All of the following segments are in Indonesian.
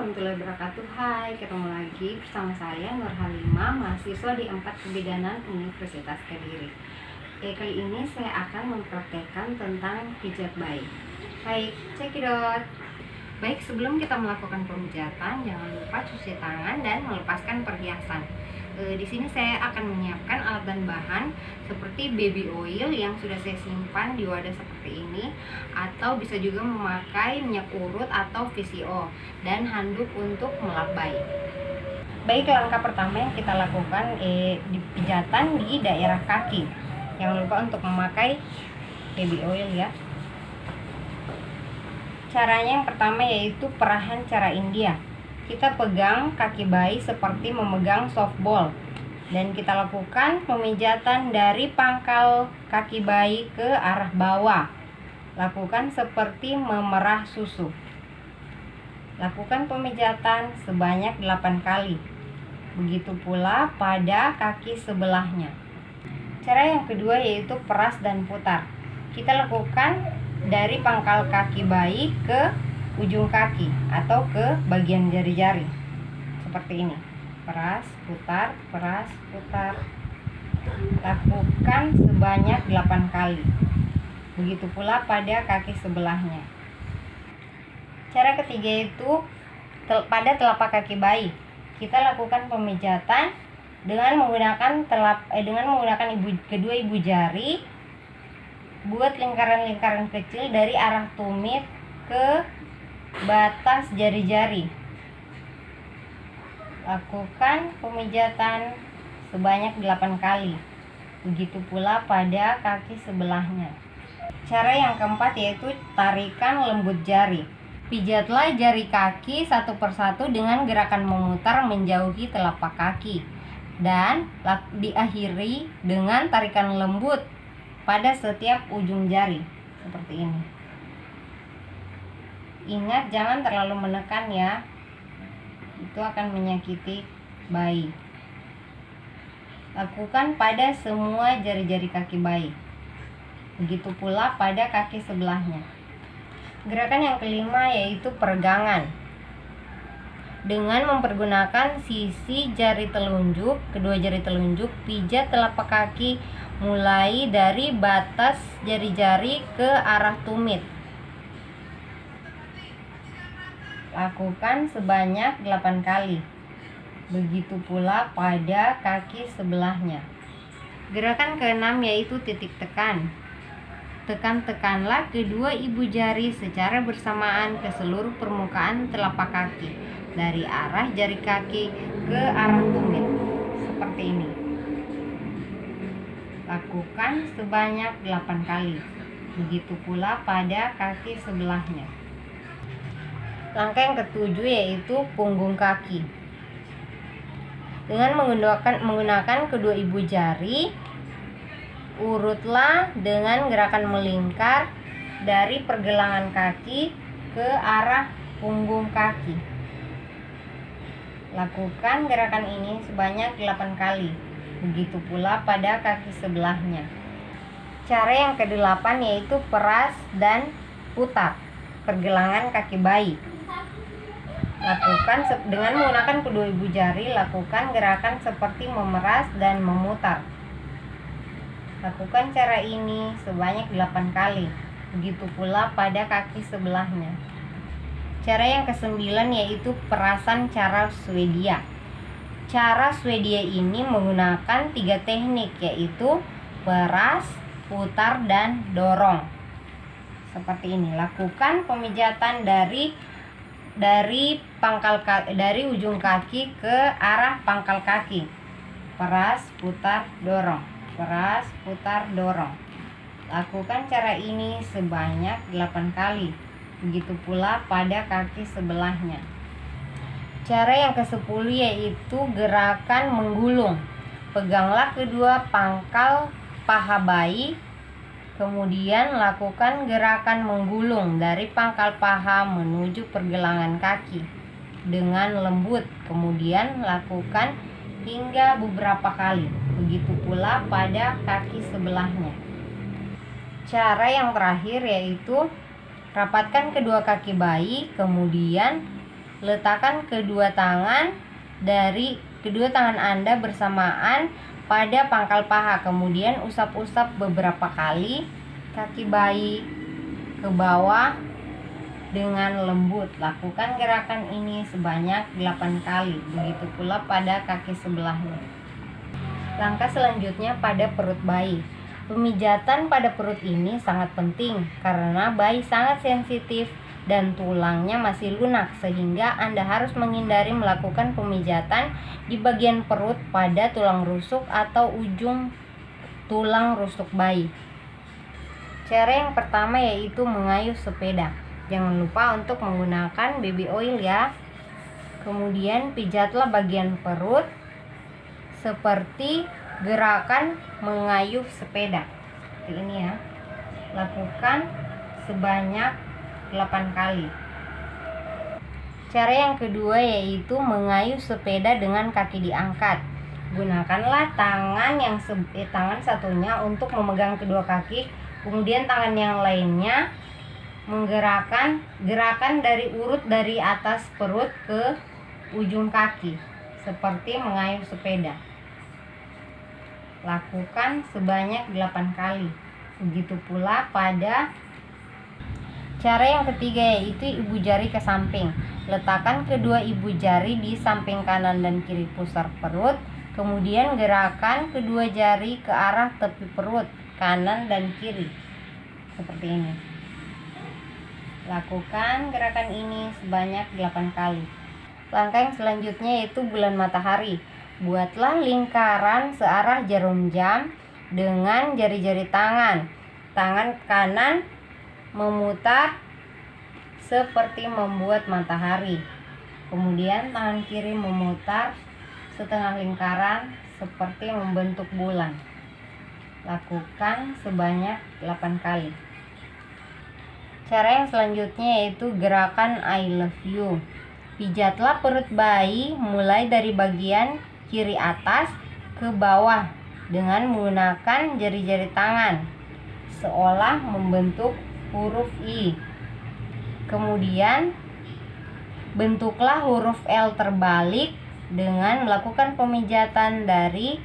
warahmatullahi wabarakatuh. Hai, ketemu lagi bersama saya Nur Halimah, mahasiswa di 4 Kebidanan Universitas Kediri. Kali ini saya akan mempraktekkan tentang pijat bayi. Baik, cekidot. Baik, sebelum kita melakukan pemijatan, jangan lupa cuci tangan dan melepaskan perhiasan. Di sini saya akan menyiapkan alat dan bahan seperti baby oil yang sudah saya simpan di wadah seperti ini, atau bisa juga memakai minyak urut atau VCO, dan handuk untuk melap bayi. Baik, langkah pertama yang kita lakukan di pijatan di daerah kaki. Jangan lupa untuk memakai baby oil ya. Caranya yang pertama yaitu perahan cara India. Kita pegang kaki bayi seperti memegang softball, dan kita lakukan pemijatan dari pangkal kaki bayi ke arah bawah. Lakukan seperti memerah susu. Lakukan pemijatan sebanyak 8 kali. Begitu pula pada kaki sebelahnya. Cara yang kedua yaitu peras dan putar. Kita lakukan dari pangkal kaki bayi ke ujung kaki atau ke bagian jari-jari seperti ini. Peras, putar, peras, putar. Lakukan sebanyak 8 kali. Begitu pula pada kaki sebelahnya. Cara ketiga yaitu pada telapak kaki bayi. Kita lakukan pemijatan dengan menggunakan kedua ibu jari. Buat lingkaran-lingkaran kecil dari arah tumit ke batas jari-jari. Lakukan pemijatan sebanyak 8 kali. Begitu pula pada kaki sebelahnya. Cara yang keempat yaitu tarikan lembut jari. Pijatlah jari kaki satu persatu dengan gerakan memutar menjauhi telapak kaki, dan diakhiri dengan tarikan lembut pada setiap ujung jari seperti ini. Ingat, jangan terlalu menekan ya, itu akan menyakiti bayi. Lakukan pada semua jari-jari kaki bayi. Begitu pula pada kaki sebelahnya. Gerakan yang kelima yaitu peregangan. Dengan mempergunakan sisi jari telunjuk, kedua jari telunjuk, pijat telapak kaki mulai dari batas jari-jari ke arah tumit. Lakukan sebanyak 8 kali. Begitu pula pada kaki sebelahnya. Gerakan keenam yaitu titik tekan. Tekan-tekanlah kedua ibu jari secara bersamaan ke seluruh permukaan telapak kaki, dari arah jari kaki ke arah tumit seperti ini. Lakukan sebanyak 8 kali. Begitu pula pada kaki sebelahnya. Langkah yang ketujuh yaitu punggung kaki. Dengan menggunakan kedua ibu jari, urutlah dengan gerakan melingkar dari pergelangan kaki ke arah punggung kaki. Lakukan gerakan ini sebanyak 8 kali. Begitu pula pada kaki sebelahnya. Cara yang kedelapan yaitu peras dan putar pergelangan kaki bayi. Lakukan dengan menggunakan kedua ibu jari, lakukan gerakan seperti memeras dan memutar. Lakukan cara ini sebanyak 8 kali. Begitu pula pada kaki sebelahnya. Cara yang kesembilan yaitu perasan cara Swedia. Cara Swedia ini menggunakan 3 teknik yaitu peras, putar, dan dorong. Seperti ini. Lakukan pemijatan dari ujung kaki ke arah pangkal kaki. Peras, putar, dorong. Peras, putar, dorong. Lakukan cara ini sebanyak 8 kali. Begitu pula pada kaki sebelahnya. Cara yang ke-10 yaitu gerakan menggulung. Peganglah kedua pangkal paha bayi, kemudian lakukan gerakan menggulung dari pangkal paha menuju pergelangan kaki dengan lembut. Kemudian lakukan hingga beberapa kali. Begitu pula pada kaki sebelahnya. Cara yang terakhir yaitu rapatkan kedua kaki bayi, kemudian Letakkan kedua tangan Anda bersamaan pada pangkal paha. Kemudian usap-usap beberapa kali kaki bayi ke bawah dengan lembut. Lakukan gerakan ini sebanyak 8 kali. Begitu pula pada kaki sebelahnya. Langkah selanjutnya pada perut bayi. Pemijatan pada perut ini sangat penting karena bayi sangat sensitif dan tulangnya masih lunak, sehingga Anda harus menghindari melakukan pemijatan di bagian perut pada tulang rusuk atau ujung tulang rusuk bayi. Cara yang pertama yaitu mengayuh sepeda. Jangan lupa untuk menggunakan baby oil ya. Kemudian pijatlah bagian perut seperti gerakan mengayuh sepeda. Seperti ini ya. Lakukan sebanyak 8 kali. Cara yang kedua yaitu mengayuh sepeda dengan kaki diangkat. Gunakanlah tangan satunya untuk memegang kedua kaki, kemudian tangan yang lainnya menggerakkan gerakan urut dari atas perut ke ujung kaki, seperti mengayuh sepeda. Lakukan sebanyak 8 kali. Begitu pula pada cara yang ketiga yaitu ibu jari ke samping. Letakkan kedua ibu jari di samping kanan dan kiri pusar perut. Kemudian gerakan kedua jari ke arah tepi perut kanan dan kiri. Seperti ini. Lakukan gerakan ini sebanyak 8 kali. Langkah yang selanjutnya yaitu bulan matahari. Buatlah lingkaran searah jarum jam dengan jari-jari tangan. Tangan kanan memutar seperti membuat matahari. Kemudian tangan kiri memutar setengah lingkaran seperti membentuk bulan. Lakukan sebanyak 8 kali. Cara yang selanjutnya yaitu gerakan I love you. Pijatlah perut bayi mulai dari bagian kiri atas ke bawah dengan menggunakan jari-jari tangan seolah membentuk huruf I. Kemudian bentuklah huruf L terbalik dengan melakukan pemijatan dari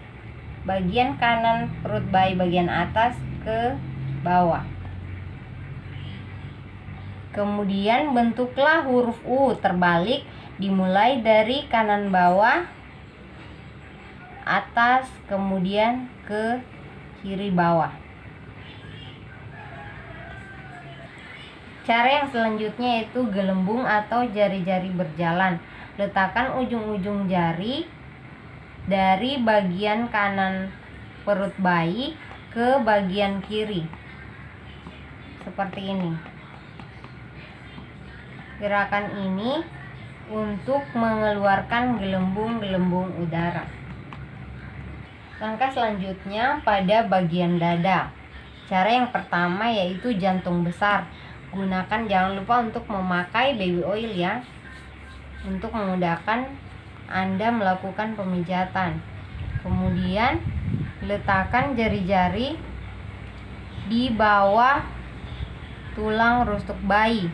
bagian kanan perut bayi bagian atas ke bawah. Kemudian bentuklah huruf U terbalik dimulai dari kanan bawah atas kemudian ke kiri bawah. Cara yang selanjutnya yaitu gelembung atau jari-jari berjalan. Letakkan ujung-ujung jari dari bagian kanan perut bayi ke bagian kiri. Seperti ini. Gerakan ini untuk mengeluarkan gelembung-gelembung udara. Langkah selanjutnya pada bagian dada. Cara yang pertama yaitu jantung besar. Jangan lupa untuk memakai baby oil ya, untuk memudahkan Anda melakukan pemijatan. Kemudian letakkan jari-jari di bawah tulang rusuk bayi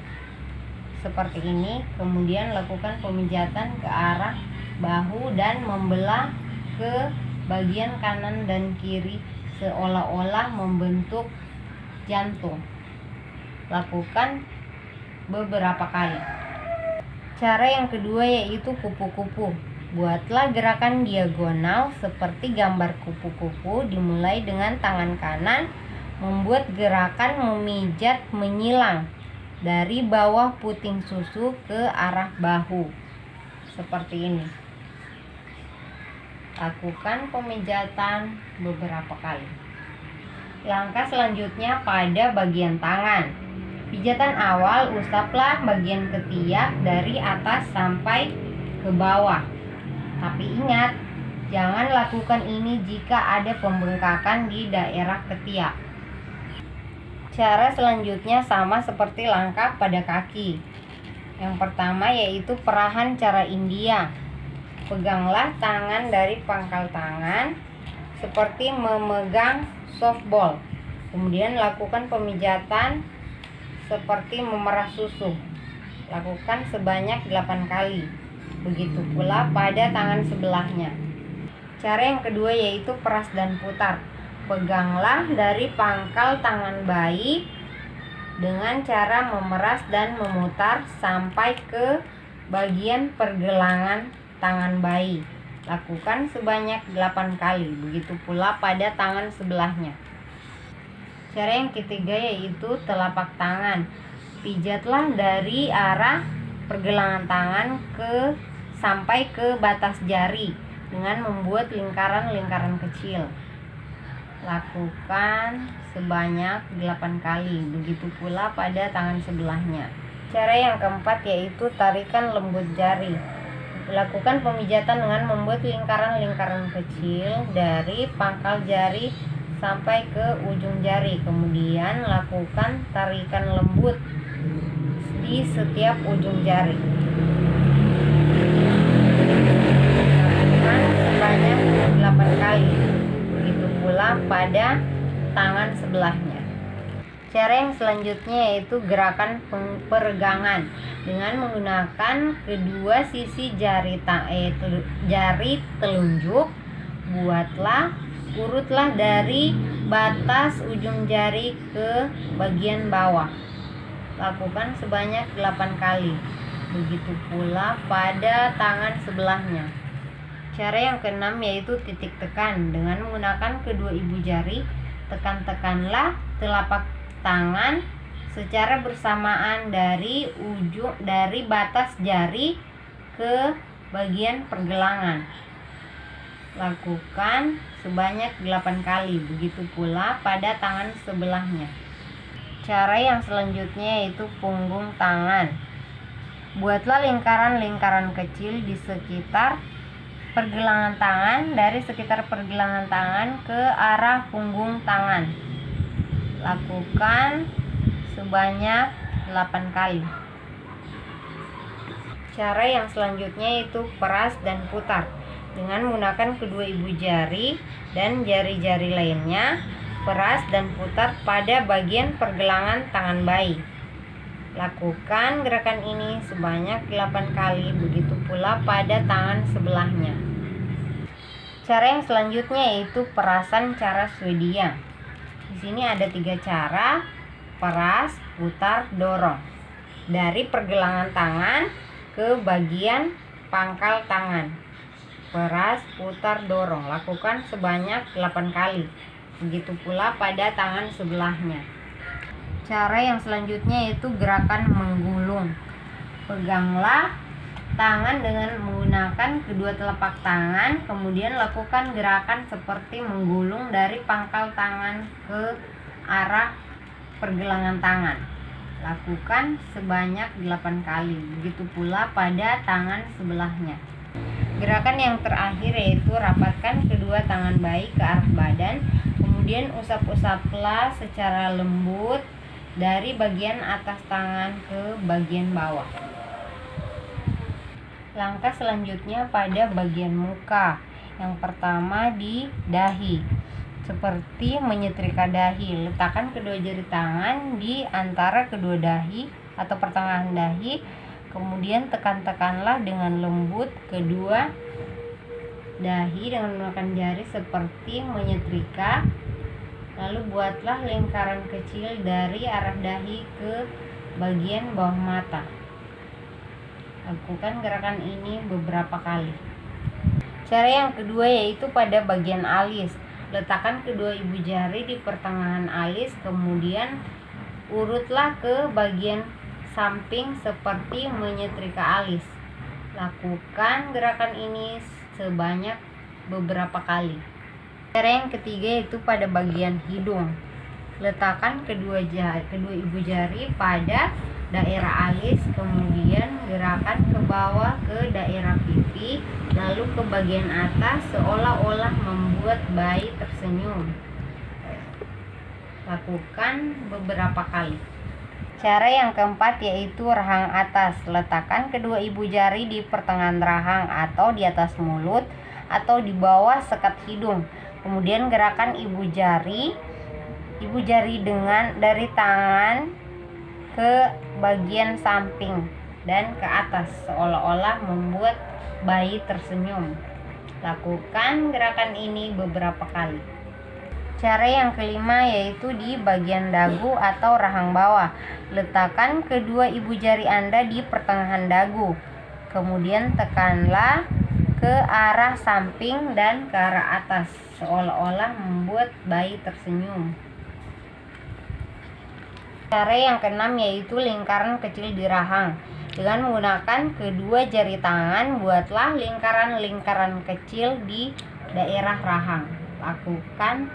seperti ini. Kemudian lakukan pemijatan ke arah bahu dan membelah ke bagian kanan dan kiri seolah-olah membentuk jantung. Lakukan beberapa kali. Cara yang kedua yaitu kupu-kupu. Buatlah gerakan diagonal seperti gambar kupu-kupu dimulai dengan tangan kanan membuat gerakan memijat menyilang dari bawah puting susu ke arah bahu. Seperti ini. Lakukan pemijatan beberapa kali. Langkah selanjutnya pada bagian tangan. Pijatan awal usaplah bagian ketiak dari atas sampai ke bawah. Tapi ingat, jangan lakukan ini jika ada pembengkakan di daerah ketiak. Cara selanjutnya sama seperti langkah pada kaki. Yang pertama yaitu perahan cara India. Peganglah tangan dari pangkal tangan seperti memegang softball. Kemudian lakukan pemijatan seperti memerah susu. Lakukan sebanyak 8 kali. Begitu pula pada tangan sebelahnya. Cara yang kedua yaitu peras dan putar. Peganglah dari pangkal tangan bayi dengan cara memeras dan memutar sampai ke bagian pergelangan tangan bayi. Lakukan sebanyak 8 kali. Begitu pula pada tangan sebelahnya. Cara yang ketiga yaitu telapak tangan. Pijatlah dari arah pergelangan tangan sampai ke batas jari dengan membuat lingkaran-lingkaran kecil. Lakukan sebanyak 8 kali. Begitu pula pada tangan sebelahnya. Cara yang keempat yaitu tarikan lembut jari. Lakukan pemijatan dengan membuat lingkaran-lingkaran kecil dari pangkal jari sampai ke ujung jari. Kemudian lakukan tarikan lembut di setiap ujung jari. Lakukan sebanyak 8 kali. Begitu pula pada tangan sebelahnya. Cara yang selanjutnya yaitu gerakan peregangan dengan menggunakan kedua sisi jari telunjuk. Urutlah dari batas ujung jari ke bagian bawah. Lakukan sebanyak 8 kali. Begitu pula pada tangan sebelahnya. Cara yang keenam yaitu titik tekan. Dengan menggunakan kedua ibu jari, tekan-tekanlah telapak tangan secara bersamaan dari batas jari ke bagian pergelangan. Lakukan sebanyak 8 kali. Begitu pula pada tangan sebelahnya. Cara yang selanjutnya yaitu punggung tangan. Buatlah lingkaran-lingkaran kecil di sekitar pergelangan tangan, dari sekitar pergelangan tangan ke arah punggung tangan. Lakukan sebanyak 8 kali. Cara yang selanjutnya yaitu peras dan putar. Dengan menggunakan kedua ibu jari dan jari-jari lainnya, peras dan putar pada bagian pergelangan tangan bayi. Lakukan gerakan ini sebanyak 8 kali. Begitu pula pada tangan sebelahnya. Cara yang selanjutnya yaitu perasan cara Swedia. Di sini ada 3 cara: peras, putar, dorong. Dari pergelangan tangan ke bagian pangkal tangan. Peras, putar, dorong. Lakukan sebanyak 8 kali. Begitu pula pada tangan sebelahnya. Cara yang selanjutnya yaitu gerakan menggulung. Peganglah tangan dengan menggunakan kedua telapak tangan, kemudian lakukan gerakan seperti menggulung dari pangkal tangan ke arah pergelangan tangan. Lakukan sebanyak 8 kali. Begitu pula pada tangan sebelahnya. Gerakan yang terakhir yaitu rapatkan kedua tangan bayi ke arah badan, kemudian usap-usaplah secara lembut dari bagian atas tangan ke bagian bawah. Langkah selanjutnya pada bagian muka. Yang pertama di dahi. Seperti menyetrika dahi, letakkan kedua jari tangan di antara kedua dahi atau pertengahan dahi. Kemudian tekan-tekanlah dengan lembut kedua dahi dengan menggunakan jari seperti menyetrika. Lalu buatlah lingkaran kecil dari arah dahi ke bagian bawah mata. Lakukan gerakan ini beberapa kali. Cara yang kedua yaitu pada bagian alis. Letakkan kedua ibu jari di pertengahan alis, kemudian urutlah ke bagian samping seperti menyetrika alis. Lakukan gerakan ini sebanyak beberapa kali. Cara yang ketiga yaitu pada bagian hidung. Letakkan kedua ibu jari pada daerah alis, kemudian gerakan ke bawah ke daerah pipi, lalu ke bagian atas seolah-olah membuat bayi tersenyum. Lakukan beberapa kali. Cara yang keempat yaitu rahang atas. Letakkan kedua ibu jari di pertengahan rahang atau di atas mulut atau di bawah sekat hidung. Kemudian gerakan ibu jari dari tangan ke bagian samping. dan ke atas seolah-olah membuat bayi tersenyum. Lakukan gerakan ini beberapa kali. Cara yang kelima yaitu di bagian dagu atau rahang bawah. Letakkan kedua ibu jari Anda di pertengahan dagu. Kemudian tekanlah ke arah samping dan ke arah atas seolah-olah membuat bayi tersenyum. Cara yang keenam yaitu lingkaran kecil di rahang. Dengan menggunakan kedua jari tangan, buatlah lingkaran-lingkaran kecil di daerah rahang. Lakukan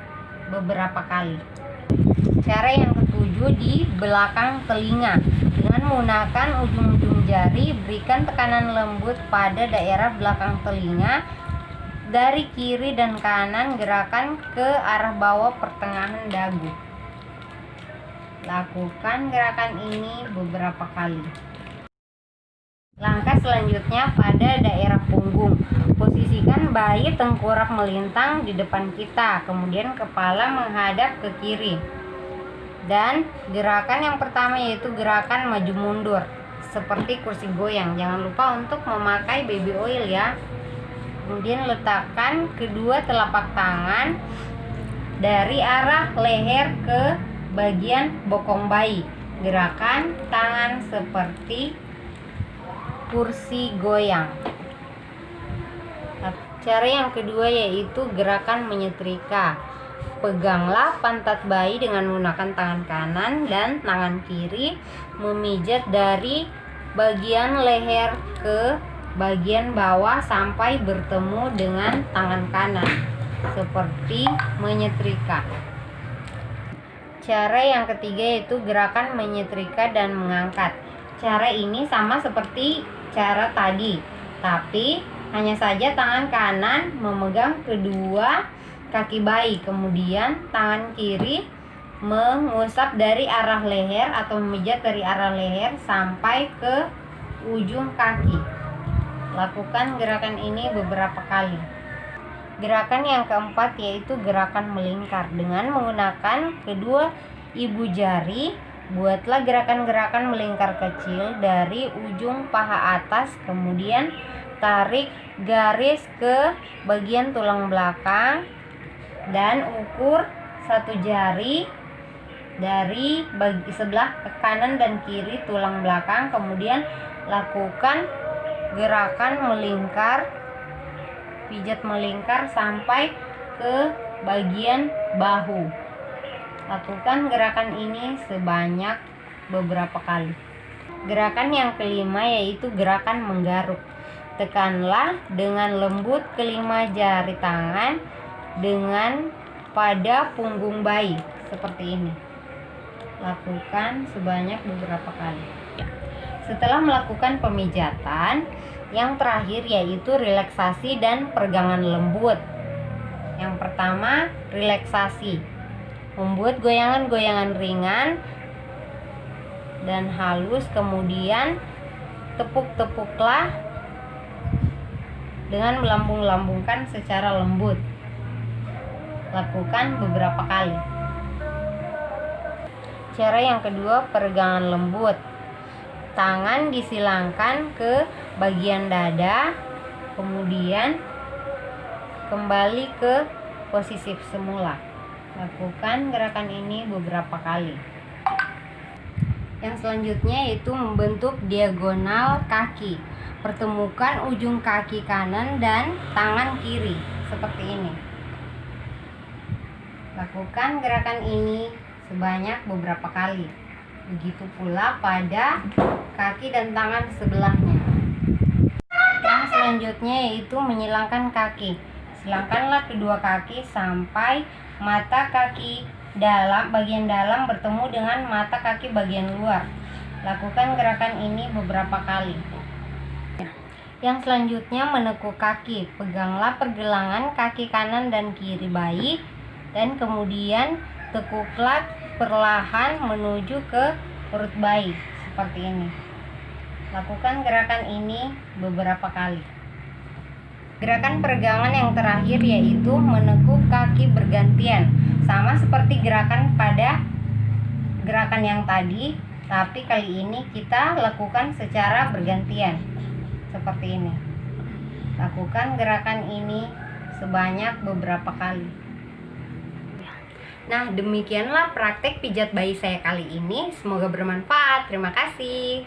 beberapa kali. Cara yang ketujuh di belakang telinga. Dengan menggunakan ujung-ujung jari, berikan tekanan lembut pada daerah belakang telinga. Dari kiri dan kanan, gerakan ke arah bawah pertengahan dagu. Lakukan gerakan ini beberapa kali. Langkah selanjutnya pada daerah punggung. Posisikan bayi tengkurap melintang di depan kita, kemudian kepala menghadap ke kiri. Dan gerakan yang pertama yaitu gerakan maju mundur, seperti kursi goyang. Jangan lupa untuk memakai baby oil ya. Kemudian letakkan kedua telapak tangan dari arah leher ke bagian bokong bayi. Gerakan tangan seperti kursi goyang. Cara yang kedua yaitu gerakan menyetrika. Peganglah pantat bayi dengan menggunakan tangan kanan dan tangan kiri, memijat dari bagian leher ke bagian bawah sampai bertemu dengan tangan kanan, seperti menyetrika. Cara yang ketiga yaitu gerakan menyetrika dan mengangkat. Cara ini sama seperti cara tadi, tapi hanya saja tangan kanan memegang kedua kaki bayi, kemudian tangan kiri mengusap dari arah leher atau memijat dari arah leher sampai ke ujung kaki. Lakukan gerakan ini beberapa kali. Gerakan yang keempat yaitu gerakan melingkar. Dengan menggunakan kedua ibu jari, buatlah gerakan-gerakan melingkar kecil dari ujung paha atas, kemudian tarik garis ke bagian tulang belakang dan ukur satu jari dari sebelah kanan dan kiri tulang belakang. Kemudian lakukan gerakan melingkar, pijat melingkar sampai ke bagian bahu. Lakukan gerakan ini sebanyak beberapa kali. Gerakan yang kelima yaitu gerakan menggaruk. Tekanlah dengan lembut kelima jari tangan dengan pada punggung bayi seperti ini. Lakukan sebanyak beberapa kali. Setelah melakukan pemijatan, yang terakhir yaitu relaksasi dan peregangan lembut. Yang pertama, relaksasi. Membuat goyangan-goyangan ringan dan halus, kemudian tepuk-tepuklah dengan melambung-lambungkan secara lembut. Lakukan beberapa kali. Cara yang kedua, peregangan lembut. Tangan disilangkan ke bagian dada, kemudian kembali ke posisi semula. Lakukan gerakan ini beberapa kali. Yang selanjutnya yaitu membentuk diagonal kaki. Pertemukan ujung kaki kanan dan tangan kiri seperti ini. Lakukan gerakan ini sebanyak beberapa kali. Begitu pula pada kaki dan tangan sebelahnya. Yang selanjutnya yaitu menyilangkan kaki. Silangkanlah kedua kaki sampai mata kaki bagian dalam bertemu dengan mata kaki bagian luar. Lakukan gerakan ini beberapa kali. Yang selanjutnya menekuk kaki. Peganglah pergelangan kaki kanan dan kiri bayi dan kemudian tekuklah perlahan menuju ke perut bayi seperti ini. Lakukan gerakan ini beberapa kali. Gerakan peregangan yang terakhir yaitu menekuk kaki bergantian. Sama seperti gerakan pada gerakan yang tadi, Tapi kali ini kita lakukan secara bergantian. Seperti ini. Lakukan gerakan ini sebanyak beberapa kali. Nah, demikianlah praktek pijat bayi saya kali ini. Semoga bermanfaat. Terima kasih.